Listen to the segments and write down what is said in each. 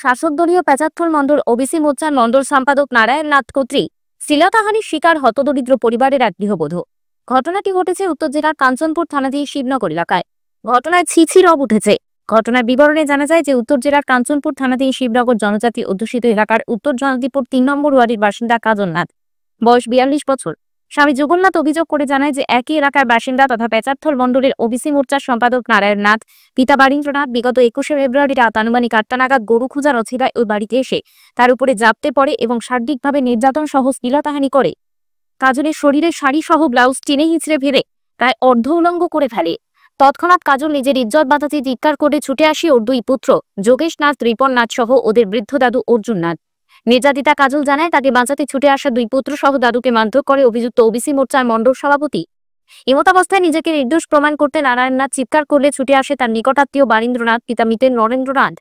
শাসক দলীয় পেঁচাত্তর মণ্ডল ওবিসি মোর্চার মণ্ডল সম্পাদক নারায়ণ নাথ কর্তৃক শ্লীলতাহানির শিকার হতদরিদ্র পরিবারের এক গৃহবধূ। ঘটনাটি ঘটেছে উত্তর জেলার কাঞ্চনপুর থানাধীন শিবনগর এলাকায়। ঘটনায় ছিছি রব উঠেছে। ঘটনার বিবরণে জানা যায় যে উত্তর জেলার কাঞ্চনপুর থানাধীন শিবনগর জনজাতি অধ্যুষিত এলাকার উত্তর জনদীপুর ৩ নম্বর ওয়ার্ডের বাসিন্দা কাজল নাথ, বয়স ৪২ বছর। স্বামী জগন্নাথ অভিযোগ করে জানায় যে একই এলাকার বাসিন্দা তথা পেঁচাত্তর মণ্ডলের ওবিসি মোর্চার সম্পাদক নারায়ণ নাথ, পিতা বারীন্দ্রনাথ বিগত ২১শে ফেব্রুয়ারি রাত আনুমানিক ৮টা নাগাদ গরু খোঁজার অছিলায় ওই বাড়িতে এসে তার উপরে জাপটে পড়ে এবং শারীরিকভাবে নির্যাতন সহ শ্লীলতাহানি করে। কাজলের শরীরে শাড়ি সহ ব্লাউজ টেনে হিঁচড়ে ফেলে প্রায় অর্ধ উলঙ্গ করে ফেলে। তৎক্ষণাৎ কাজল নিজের ইজ্জত বাঁচাতে চিৎকার করে ছুটে আসে ওর দুই পুত্র যোগেশ নাথ, রিপন নাথ সহ ওদের বৃদ্ধ দাদু অর্জুন নাথ। নির্যাতিতা কাজল জানায় তাকে বাঁচাতে ছুটে আসা দুই পুত্র সহ দাদুকে মারধর করে অভিযুক্ত ওবিসি মোর্চার মণ্ডল সভাপতি। এমতাবস্থায় নিজেকে নির্দোষ প্রমাণ করতে নারায়ণ নাথ চিৎকার করলে ছুটে আসে তার নিকটাত্মীয় বারীন্দ্রনাথ, পিতা মৃতের নরেন্দ্রনাথ,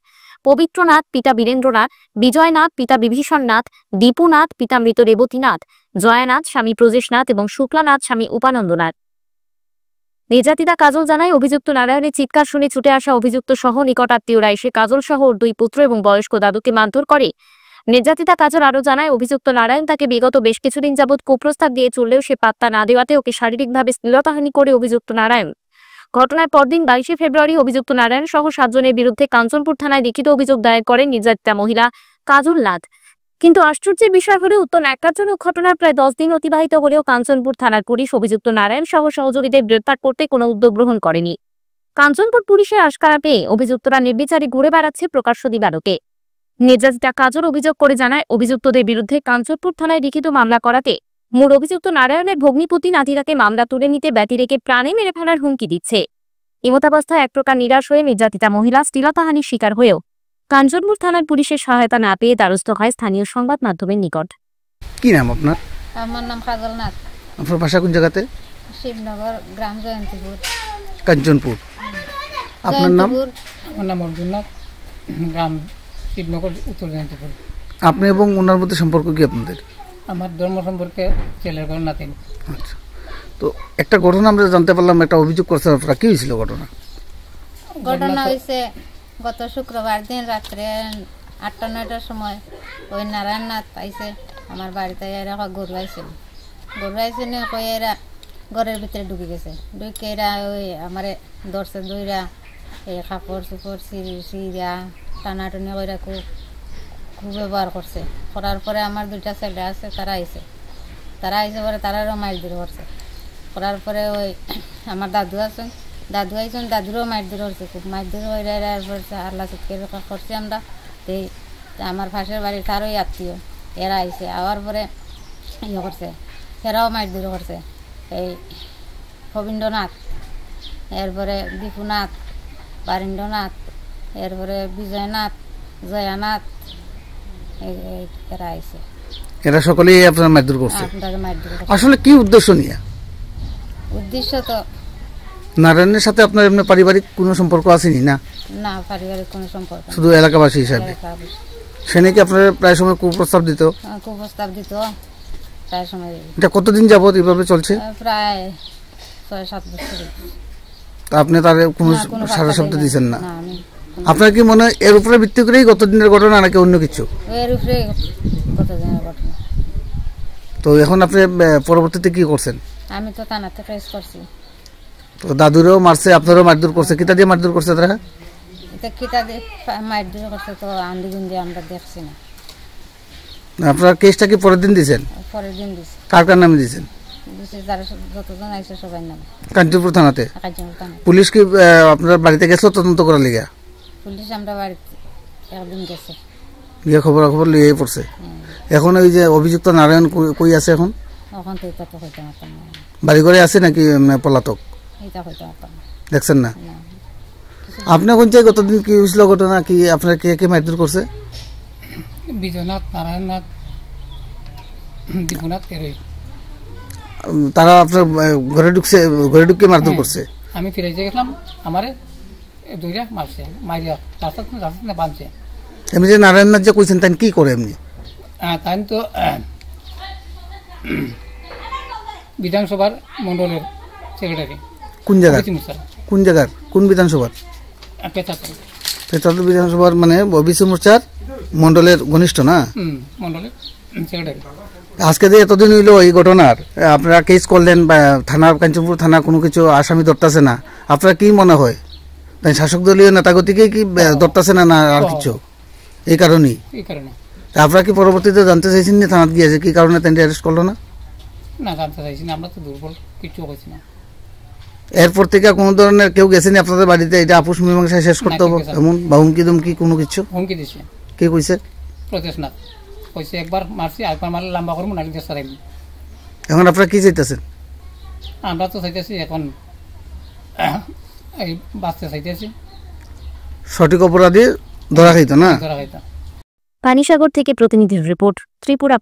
পবিত্রনাথ, পিতা বীরেন্দ্রনাথ, বিজয়নাথ, পিতা বিভীষণ নাথ, দীপুনাথ, পিতা মৃত রেবতীনাথ, জয়ানাথ, স্বামী প্রজেশনাথ এবং শুক্লানাথ, স্বামী উপানন্দনাথ। নির্যাতিতা কাজল জানায় অভিযুক্ত নারায়ণের চিৎকার শুনে ছুটে আসা অভিযুক্ত সহ নিকটাত্মীয়রা এসে কাজল সহ ওর দুই পুত্র এবং বয়স্ক দাদুকে মারধর করে। নির্যাতিতা কাজল আরো জানায় অভিযুক্ত নারায়ণ তাকে বিগত বেশ কিছুদিন যাবৎ কুপ্রস্তাব দিয়ে চললেও সে পাত্তা না দেওয়াতে ওকে শারীরিকভাবে শ্লীলতাহানি করে অভিযুক্ত নারায়ণ। ঘটনার পরদিন ২২শে ফেব্রুয়ারি অভিযুক্ত নারায়ণ সহ ৭ জনের বিরুদ্ধে কাঞ্চনপুর থানায় লিখিত অভিযোগ দায়ের করেন নির্যাতিতা মহিলা কাজল নাথ। কিন্তু আশ্চর্যের বিষয় হলো উত্তর ন্যাক্কারজনক ঘটনার প্রায় ১০ দিন অতিবাহিত হলেও কাঞ্চনপুর থানার পুলিশ অভিযুক্ত নারায়ণ সহ সহযোগীদের গ্রেপ্তার করতে কোনো উদ্যোগ গ্রহণ করেনি। কাঞ্চনপুর পুলিশের আশকারা পেয়ে অভিযুক্তরা নির্বিচারে ঘুরে বেড়াচ্ছে প্রকাশ্য দিবালোকে। নির্যাতিতা কাজল অভিযোগ করে জানায় অভিযুক্তদের বিরুদ্ধে কাঞ্চনপুর থানায় লিখিত মামলা করাতে মূল অভিযুক্ত নারায়ণের ভগ্নিপতি নাতিরাকে মামলা তুলে নিতে ব্যতি রেখে প্রাণে মেরে ফেলার হুমকি দিচ্ছে। এমতাবস্থায় এক প্রকার নিরাশ হয়ে নির্যাতিতা মহিলা শ্লীলতাহানির শিকার হয়েও কাঞ্চনপুর থানার পুলিশের সহায়তা না পেয়ে দ্বারস্থ হয় স্থানীয় সংবাদ মাধ্যমের নিকট। কি নাম আপনার? আমার নাম কাজল নাথ। আপনার বাসা কোন জায়গাতে? শিবনগর, গ্রাম জয়ন্তীপুর, কাঞ্চনপুর। আপনার নাম? আমার নাম অর্জুন নাথ, গ্রাম শিবনগর, উত্তর জয়ন্তীপুর। আপনি এবং ওনার মধ্যে সম্পর্ক কি আপনাদের? আমার ধর্ম সম্পর্কে ছেলের ঘর নাতিন। আচ্ছা, তো একটা ঘটনা আমরা জানতে পারলাম, একটা অভিযোগ করছেন আপনারা, কি হয়েছিল ঘটনা? ঘটনা হয়েছে গত শুক্রবার দিন রাত্রে ৮টা-৯টার সময় ওই নারায়ণ নাথ আইসে আমার বাড়িতে। এরা গরু আইছিল, কই এরা ঘরের ভিতরে ঢুকে গেছে। ঢুকে এরা ওই আমারে ধরছে, দইরা এই কাপড় চোপড় সিরা টানাটুনি করে খুব ব্যবহার করছে। করার পরে আমার দুইটা ছেলে আছে, তারা আইসে পরে তারারও মারধর করছে। করার পরে ওই আমার দাদু আছেন, দাদুরও মারধর করছে, খুব মারধর হয়ে পড়ছে। আল্লাহ চিৎকার করছি আমরা। এই আমার পাশের বাড়ির তারই আত্মীয় এরা আইসে, আওয়ার পরে ইয়ে করছে, এরাও মারধর করছে। এই রবীন্দ্রনাথ, এরপরে দীপুনাথ, বারীন্দ্রনাথ, এরপরে বিজয়নাথ, জয়ানাথ, এরা আইসে। এরা সকলেই আপনার মারধর করছে? মারধর করছে। আসলে কি উদ্দেশ্য নিয়ে? উদ্দেশ্য তো নারায়ণের সাথে আপনার এমনি পারিবারিক কোনো সম্পর্ক আসেনি? না, না, পারিবারিক কোনো সম্পর্ক, শুধু এলাকাবাসী হিসাবে। সে নাকি আপনার প্রায় সময় কুপ্রস্তাব দিত? কুপ্রস্তাব দিত প্রায় সময়। এটা কতদিন যাবত এইভাবে চলছে? প্রায় ৬-৭ বছর। তা আপনি তার কোনো সারা শব্দ দিচ্ছেন না? না, আমি। আপনার কি মনে হয় এর উপরে ভিত্তি করেই গত দিনের ঘটনা নাকি অন্য কিছু? এর উপরে গত দিনের ঘটনা। তো এখন আপনি পরবর্তীতে কি করছেন? আমি তো থানাতে কেস করছি। তো দাদুরেও মারছে, আপনারও মারধর করছে। কিতা দিয়ে মারধর করছে তারা? এটা কিতা দিয়ে মারধর করছে তো আন্দি গুন্দি আমরা দেখছি না। আপনার কেসটা কি পরের দিন দিয়েছেন? পরের দিন দিছি। কার কার নামে দিয়েছেন? যারা যতজন আইসে সবাই নামে। কাঞ্চনপুর থানাতে? কাঞ্চনপুর থানা। পুলিশ কি আপনার বাড়িতে গেছিল তদন্ত করার লিগা? পুলিশ আমরা বাড়িতে একদিন গেছে, গিয়ে খবর লিয়ে পড়ছে। এখন ওই যে অভিযুক্ত নারায়ণ কই আছে এখন? এখন তো এটা তো হইতে পারতাম না। বাড়ি ঘরে আছে নাকি পলাতক? এটা হইতে পারতাম না। দেখছেন না? আপনি কোন চাই গতদিন কি হয়েছিল ঘটনা? কি আপনার কে কে মারধর করছে? বিজয়নাথ, নারায়ণ নাথ, দীপুনাথ, এরই। তারা আপনার ঘরে ঢুকে মারধর করছে? আমি ফিরে গেছিলাম, আমারে দুইটা মারছে, মারিয়া রাস্তা না বাঁধছে। এমনি যে নারায়ণনাথ যে কইছেন তাই কি করে এমনি? তাই তো বিধানসভার মন্ডলের সেক্রেটারি। কোন জায়গার? কোন বিধানসভার? পেঁচাত্তর বিধানসভার মানে ওবিসি মোর্চার মন্ডলের ঘনিষ্ঠ না? মন্ডলের সেক্রেটারি। আজকে যে এতদিন হইলো এই ঘটনার আপনারা কেস করলেন বা থানা কাঞ্চনপুর থানা কোনো কিছু আসামি ধরতেছে না, আপনার কি মনে হয় তাই শাসক দলীয় নেতাগতিকে কি ধরতেছে না, না আর কিছু এই কারণেই? এই কারণে তা আপনারা কি পরবর্তীতে জানতে চাইছেন না থানাত গিয়েছে কি কারণে তাই অ্যারেস্ট করলো না? না জানতে চাইছি না, আমরা তো দুর্বল, কিছু করছি না। এরপর থেকে কোনো ধরনের কেউ গেছেনি আপনাদের বাড়িতে এটা আপুস মীমাংসায় শেষ করতে হবে কেউ গেছে না। এমন বা হুমকি দুমকি কোনো কিছু হুমকি দিছে কে কইছে? প্রতেশ নাথ কইছে একবার মারছি, আরেকবার মারলে লম্বা করবো, নালি দেশ চালাইব। এখন আপনারা কি চাইতেছেন? আমরা তো চাইতেছি এখন এই বাঁচতে চাইতেছি, সঠিক অপরাধী ধরা খাইতো না? ধরা খাইতাম। পানিসাগর থেকে প্রতিনিধির রিপোর্ট, ত্রিপুরা।